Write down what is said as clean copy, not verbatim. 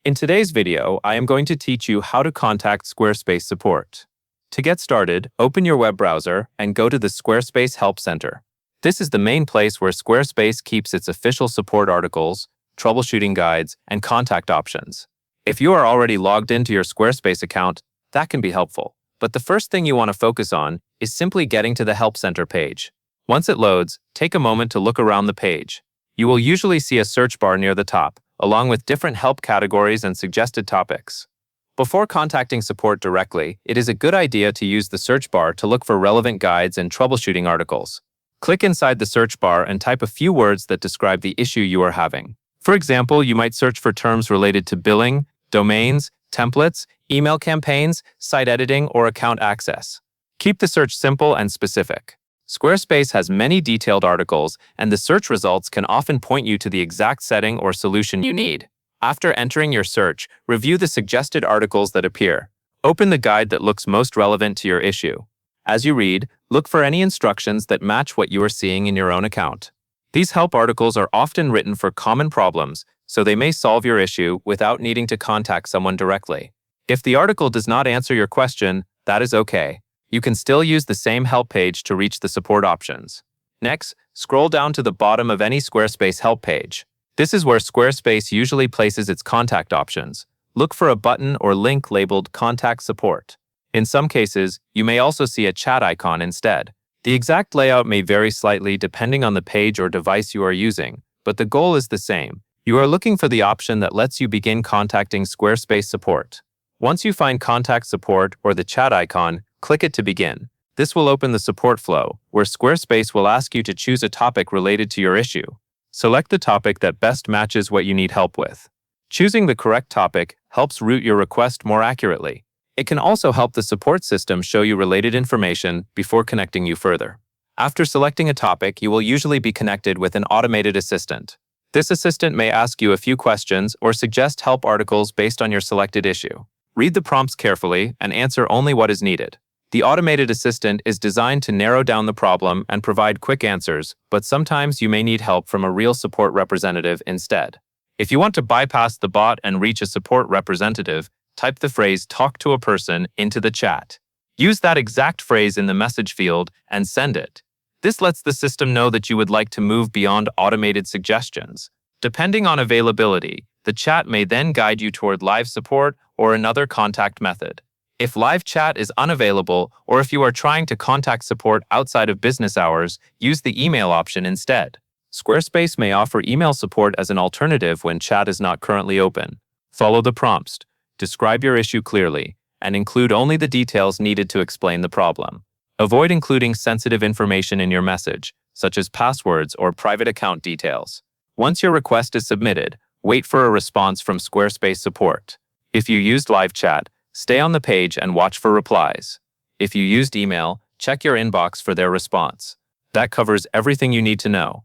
In today's video, I am going to teach you how to contact Squarespace support. To get started, open your web browser and go to the Squarespace Help Center. This is the main place where Squarespace keeps its official support articles, troubleshooting guides, and contact options. If you are already logged into your Squarespace account, that can be helpful. But the first thing you want to focus on is simply getting to the Help Center page. Once it loads, take a moment to look around the page. You will usually see a search bar near the top, along with different help categories and suggested topics. Before contacting support directly, it is a good idea to use the search bar to look for relevant guides and troubleshooting articles. Click inside the search bar and type a few words that describe the issue you are having. For example, you might search for terms related to billing, domains, templates, email campaigns, site editing, or account access. Keep the search simple and specific. Squarespace has many detailed articles, and the search results can often point you to the exact setting or solution you need. After entering your search, review the suggested articles that appear. Open the guide that looks most relevant to your issue. As you read, look for any instructions that match what you are seeing in your own account. These help articles are often written for common problems, so they may solve your issue without needing to contact someone directly. If the article does not answer your question, that is okay. You can still use the same help page to reach the support options. Next, scroll down to the bottom of any Squarespace help page. This is where Squarespace usually places its contact options. Look for a button or link labeled Contact Support. In some cases, you may also see a chat icon instead. The exact layout may vary slightly depending on the page or device you are using, but the goal is the same. You are looking for the option that lets you begin contacting Squarespace support. Once you find Contact Support or the chat icon, click it to begin. This will open the support flow, where Squarespace will ask you to choose a topic related to your issue. Select the topic that best matches what you need help with. Choosing the correct topic helps route your request more accurately. It can also help the support system show you related information before connecting you further. After selecting a topic, you will usually be connected with an automated assistant. This assistant may ask you a few questions or suggest help articles based on your selected issue. Read the prompts carefully and answer only what is needed. The automated assistant is designed to narrow down the problem and provide quick answers, but sometimes you may need help from a real support representative instead. If you want to bypass the bot and reach a support representative, type the phrase "talk to a person" into the chat. Use that exact phrase in the message field and send it. This lets the system know that you would like to move beyond automated suggestions. Depending on availability, the chat may then guide you toward live support or another contact method. If live chat is unavailable, or if you are trying to contact support outside of business hours, use the email option instead. Squarespace may offer email support as an alternative when chat is not currently open. Follow the prompts, describe your issue clearly, and include only the details needed to explain the problem. Avoid including sensitive information in your message, such as passwords or private account details. Once your request is submitted, wait for a response from Squarespace support. If you used live chat, stay on the page and watch for replies. If you used email, check your inbox for their response. That covers everything you need to know.